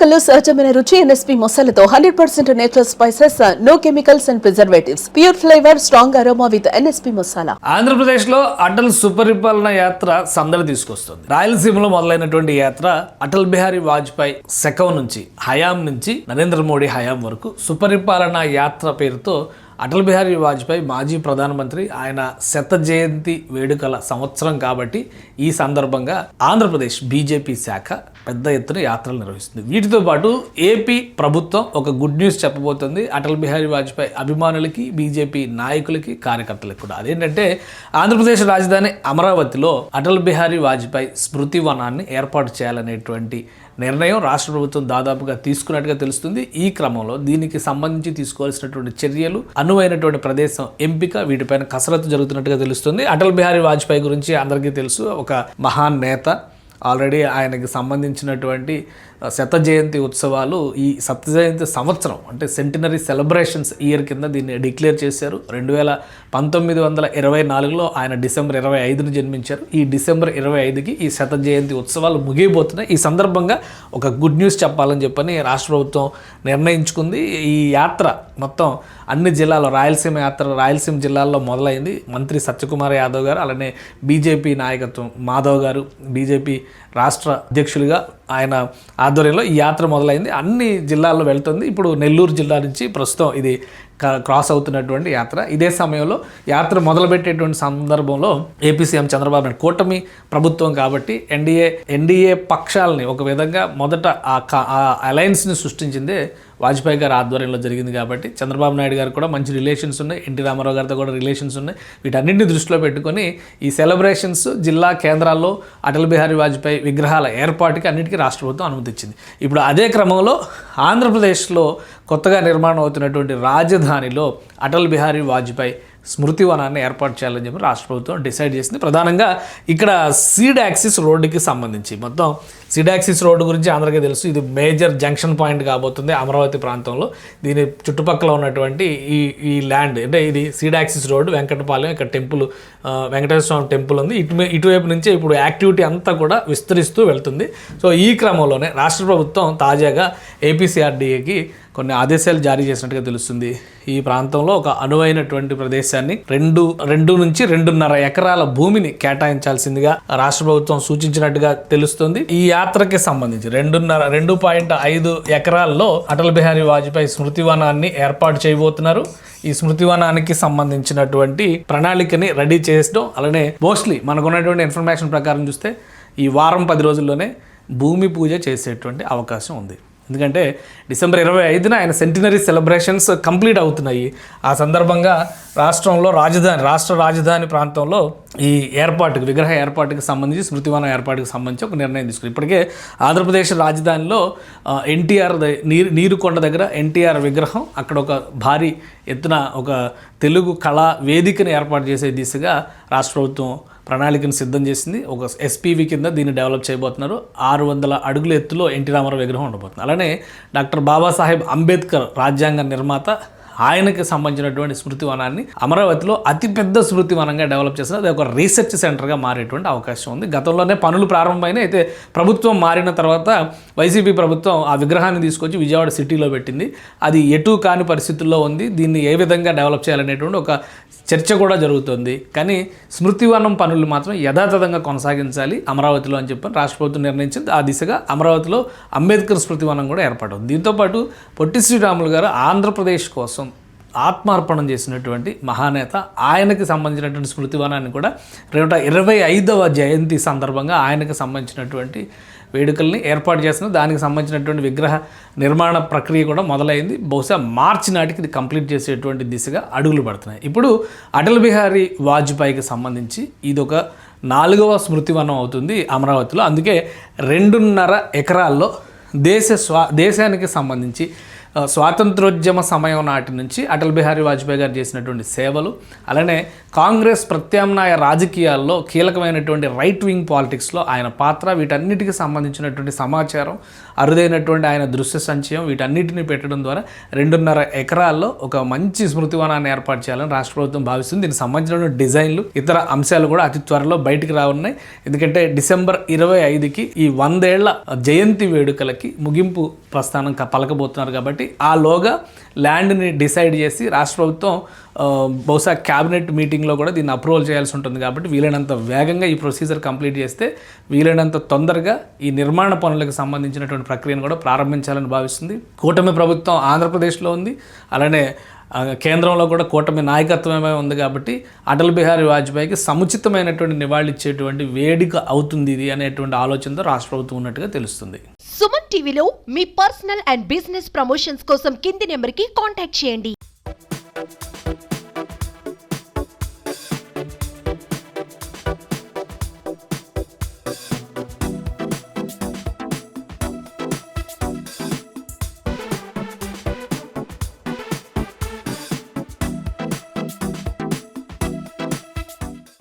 మసాలాలో సహజమైన రుచి ఎన్ఎస్పీ మసాలాతో 100% natural spices, no chemicals and preservatives, pure flavour, strong aroma with NSP మసాలా. ఆంధ్రప్రదేశ్ లో అటల్ సుపరిపాలన యాత్ర సందడి తీసుకొస్తుంది. రాయలసీమలో మొదలైనటువంటి యాత్ర అటల్ బిహారీ వాజ్పేయి శకం నుంచి హయాం నుంచి నరేంద్ర మోడీ హయాం వరకు సుపరిపాలన యాత్ర పేరుతో అటల్ బిహారీ వాజ్పేయి మాజీ ప్రధానమంత్రి, ఆయన శత జయంతి వేడుకల సంవత్సరం కాబట్టి ఈ సందర్భంగా ఆంధ్రప్రదేశ్ బీజేపీ శాఖ పెద్ద ఎత్తున యాత్రలు నిర్వహిస్తుంది. వీటితో పాటు ఏపీ ప్రభుత్వం ఒక గుడ్ న్యూస్ చెప్పబోతుంది అటల్ బిహారీ వాజ్పేయి అభిమానులకి, బీజేపీ నాయకులకి, కార్యకర్తలకు కూడా. అదేంటంటే ఆంధ్రప్రదేశ్ రాజధాని అమరావతిలో అటల్ బిహారీ వాజ్పేయి స్మృతి వనాన్ని ఏర్పాటు చేయాలనేటువంటి నిర్ణయం రాష్ట్ర ప్రభుత్వం దాదాపుగా తీసుకున్నట్టుగా తెలుస్తుంది. ఈ క్రమంలో దీనికి సంబంధించి తీసుకోవాల్సినటువంటి చర్యలు, అనువైనటువంటి ప్రదేశం ఎంపిక, వీటిపైన కసరత్తు జరుగుతున్నట్టుగా తెలుస్తుంది. అటల్ బిహారీ వాజ్పేయి గురించి అందరికీ తెలుసు, ఒక మహాన్ నేత. ఆల్రెడీ ఆయనకి సంబంధించినటువంటి శత జయంతి ఉత్సవాలు ఈ శత జయంతి సంవత్సరం అంటే సెంటినరీ సెలబ్రేషన్స్ ఇయర్ కింద దీన్ని డిక్లేర్ చేశారు. 1924లో ఆయన డిసెంబర్ 25న జన్మించారు. ఈ డిసెంబర్ 25కి ఈ శత జయంతి ఉత్సవాలు ముగియబోతున్నాయి. ఈ సందర్భంగా ఒక గుడ్ న్యూస్ చెప్పాలని చెప్పని రాష్ట్ర ప్రభుత్వం నిర్ణయించుకుంది. ఈ యాత్ర మొత్తం అన్ని జిల్లాల్లో, రాయలసీమ జిల్లాల్లో మొదలైంది. మంత్రి సత్యకుమార్ యాదవ్ గారు, అలానే బీజేపీ నాయకత్వం మాధవ్ గారు, బీజేపీ రాష్ట్ర అధ్యక్షులుగా ఆయన ఆధ్వర్యంలో ఈ యాత్ర మొదలైంది. అన్ని జిల్లాల్లో వెళ్తుంది. ఇప్పుడు నెల్లూరు జిల్లా నుంచి ప్రస్తుతం ఇది క్రాస్ అవుతున్నటువంటి యాత్ర. ఇదే సమయంలో యాత్ర మొదలుపెట్టేటువంటి సందర్భంలో ఏపీ సీఎం చంద్రబాబు నాయుడు, కూటమి ప్రభుత్వం కాబట్టి ఎన్డీఏ పక్షాలని ఒక విధంగా మొదట ఆ అలయన్స్ని సృష్టించిందే వాజ్పేయి గారి ఆధ్వర్యంలో జరిగింది కాబట్టి చంద్రబాబు నాయుడు గారు కూడా మంచి రిలేషన్స్ ఉన్నాయి, ఎన్టీ రామారావు గారితో కూడా రిలేషన్స్ ఉన్నాయి. వీటన్నింటిని దృష్టిలో పెట్టుకొని ఈ సెలబ్రేషన్స్ జిల్లా కేంద్రాల్లో అటల్ బిహారీ వాజ్పేయి విగ్రహాల ఏర్పాటుకి అన్నిటికీ రాష్ట్ర ప్రభుత్వం అనుమతిచ్చింది. ఇప్పుడు అదే క్రమంలో ఆంధ్రప్రదేశ్లో కొత్తగా నిర్మాణం అవుతున్నటువంటి రాజధానిలో అటల్ బిహారీ వాజ్పేయి స్మృతి వనాన్ని ఏర్పాటు చేయాలని చెప్పి రాష్ట్ర ప్రభుత్వం డిసైడ్ చేసింది. ప్రధానంగా ఇక్కడ సీడ్ యాక్సిస్ రోడ్డుకి సంబంధించి, మొత్తం సీడ్ యాక్సిస్ రోడ్డు గురించి అందరికీ తెలుసు. ఇది మేజర్ జంక్షన్ పాయింట్ కాబోతుంది అమరావతి ప్రాంతంలో. దీని చుట్టుపక్కల ఉన్నటువంటి ఈ ల్యాండ్ అంటే ఇది సీడ్ యాక్సిస్ రోడ్డు, వెంకటపాలెం, ఇక్కడ టెంపుల్, వెంకటేశ్వర స్వామి టెంపుల్ ఉంది. ఇటువైపు నుంచే ఇప్పుడు యాక్టివిటీ అంతా కూడా విస్తరిస్తూ వెళ్తుంది. సో ఈ క్రమంలోనే రాష్ట్ర ప్రభుత్వం తాజాగా ఏపీసీఆర్డీఏకి కొన్ని ఆదేశాలు జారీ చేసినట్టుగా తెలుస్తుంది. ఈ ప్రాంతంలో ఒక అనువైనటువంటి ప్రదేశాన్ని 2 నుంచి 2.5 ఎకరాల భూమిని కేటాయించాల్సిందిగా రాష్ట్ర ప్రభుత్వం సూచించినట్టుగా తెలుస్తుంది. ఈ యాత్రకి సంబంధించి 2.5 ఎకరాల్లో అటల్ బిహారీ వాజ్పేయి స్మృతి వనాన్ని ఏర్పాటు చేయబోతున్నారు. ఈ స్మృతి వనానికి సంబంధించినటువంటి ప్రణాళికని రెడీ చేయడం, అలానే మోస్ట్లీ మనకున్నటువంటి ఇన్ఫర్మేషన్ ప్రకారం చూస్తే ఈ వారం 10 రోజుల్లోనే భూమి పూజ చేసేటువంటి అవకాశం ఉంది. ఎందుకంటే డిసెంబర్ 25న ఆయన సెంటినరీ సెలబ్రేషన్స్ కంప్లీట్ అవుతున్నాయి. ఆ సందర్భంగా రాష్ట్ర రాజధాని ప్రాంతంలో ఈ విగ్రహ ఏర్పాటుకి సంబంధించి, స్మృతివనం ఏర్పాటుకి సంబంధించి ఒక నిర్ణయం తీసుకుని ఇప్పటికే ఆంధ్రప్రదేశ్ రాజధానిలో ఎన్టీఆర్ నీరుకొండ దగ్గర ఎన్టీఆర్ విగ్రహం, అక్కడ ఒక భారీ ఎత్తున ఒక తెలుగు కళా వేదికను ఏర్పాటు చేసే దిశగా రాష్ట్ర ప్రభుత్వం ప్రణాళికను సిద్ధం చేసింది. ఒక ఎస్పీవి కింద దీన్ని డెవలప్ చేయబోతున్నారు. 600 అడుగుల ఎత్తులో ఎన్టీ రామారావు విగ్రహం ఉండబోతుంది. అలానే డాక్టర్ బాబాసాహెబ్ అంబేద్కర్ రాజ్యాంగ నిర్మాత, ఆయనకి సంబంధించినటువంటి స్మృతి వనాన్ని అమరావతిలో అతిపెద్ద స్మృతి వనంగా డెవలప్ చేసిన అది ఒక రీసెర్చ్ సెంటర్గా మారేటువంటి అవకాశం ఉంది. గతంలోనే పనులు ప్రారంభమైన, అయితే ప్రభుత్వం మారిన తర్వాత వైసీపీ ప్రభుత్వం ఆ విగ్రహాన్ని తీసుకొచ్చి విజయవాడ సిటీలో పెట్టింది. అది ఎటు కాని పరిస్థితుల్లో ఉంది. దీన్ని ఏ విధంగా డెవలప్ చేయాలనేటువంటి ఒక చర్చ కూడా జరుగుతుంది. కానీ స్మృతివనం పనులు మాత్రం యథాతథంగా కొనసాగించాలి అమరావతిలో అని చెప్పి రాష్ట్ర ప్రభుత్వం నిర్ణయించింది. ఆ దిశగా అమరావతిలో అంబేద్కర్ స్మృతివనం కూడా ఏర్పడింది. దీంతోపాటు పొట్టి శ్రీరాములు గారు ఆంధ్రప్రదేశ్ కోసం ఆత్మార్పణం చేసినటువంటి మహానేత, ఆయనకి సంబంధించినటువంటి స్మృతివనాన్ని కూడా 25వ జయంతి సందర్భంగా ఆయనకు సంబంధించినటువంటి వేడుకల్ని ఏర్పాటు చేస్తున్నారు. దానికి సంబంధించినటువంటి విగ్రహ నిర్మాణ ప్రక్రియ కూడా మొదలైంది. బహుశా మార్చి నాటికి ఇది కంప్లీట్ చేసేటువంటి దిశగా అడుగులు పడుతున్నాయి. ఇప్పుడు అటల్ బిహారీ వాజ్పేయికి సంబంధించి ఇదొక 4వ స్మృతివనం అవుతుంది అమరావతిలో. అందుకే 2.5 ఎకరాల్లో దేశానికి సంబంధించి స్వాతంత్రోద్యమ సమయం నాటి నుంచి అటల్ బిహారీ వాజ్పేయి గారు చేసినటువంటి సేవలు, అలానే కాంగ్రెస్ ప్రత్యామ్నాయ రాజకీయాల్లో కీలకమైనటువంటి రైట్ వింగ్ పాలిటిక్స్లో ఆయన పాత్ర, వీటన్నిటికీ సంబంధించినటువంటి సమాచారం, అరుదైనటువంటి ఆయన దృశ్య సంచయం, వీటన్నిటిని పెట్టడం ద్వారా 2.5 ఎకరాల్లో ఒక మంచి స్మృతివనాన్ని ఏర్పాటు చేయాలని రాష్ట్ర ప్రభుత్వం భావిస్తుంది. దీనికి సంబంధించిన డిజైన్లు, ఇతర అంశాలు కూడా అతి త్వరలో బయటికి రానున్నాయి. ఎందుకంటే డిసెంబర్ 25కి ఈ 100 ఏళ్ల జయంతి వేడుకలకి ముగింపు ప్రస్థానం పలకబోతున్నారు. కాబట్టి ఆ లోగా ల్యాండ్ని డిసైడ్ చేసి రాష్ట్ర ప్రభుత్వం బహుశా క్యాబినెట్ మీటింగ్లో కూడా దీన్ని అప్రూవల్ చేయాల్సి ఉంటుంది. కాబట్టి వీలైనంత వేగంగా ఈ ప్రొసీజర్ కంప్లీట్ చేస్తే వీలైనంత తొందరగా ఈ నిర్మాణ పనులకు సంబంధించినటువంటి ప్రక్రియను కూడా ప్రారంభించాలని భావిస్తుంది. కూటమి ప్రభుత్వం ఆంధ్రప్రదేశ్లో ఉంది, అలానే కేంద్రంలో కూడా కూటమి నాయకత్వమే ఉంది. కాబట్టి అటల్ బిహారీ వాజ్పేయికి సముచితమైనటువంటి నివాళిచ్చేటువంటి వేదిక అవుతుంది ఇది అనేటువంటి ఆలోచనతో రాష్ట్ర ప్రభుత్వం ఉన్నట్టుగా తెలుస్తుంది. సుమన్ టీవీలో మీ పర్సనల్ అండ్ బిజినెస్ ప్రమోషన్స్ కోసం కింది నెంబర్కి కాంటాక్ట్ చేయండి.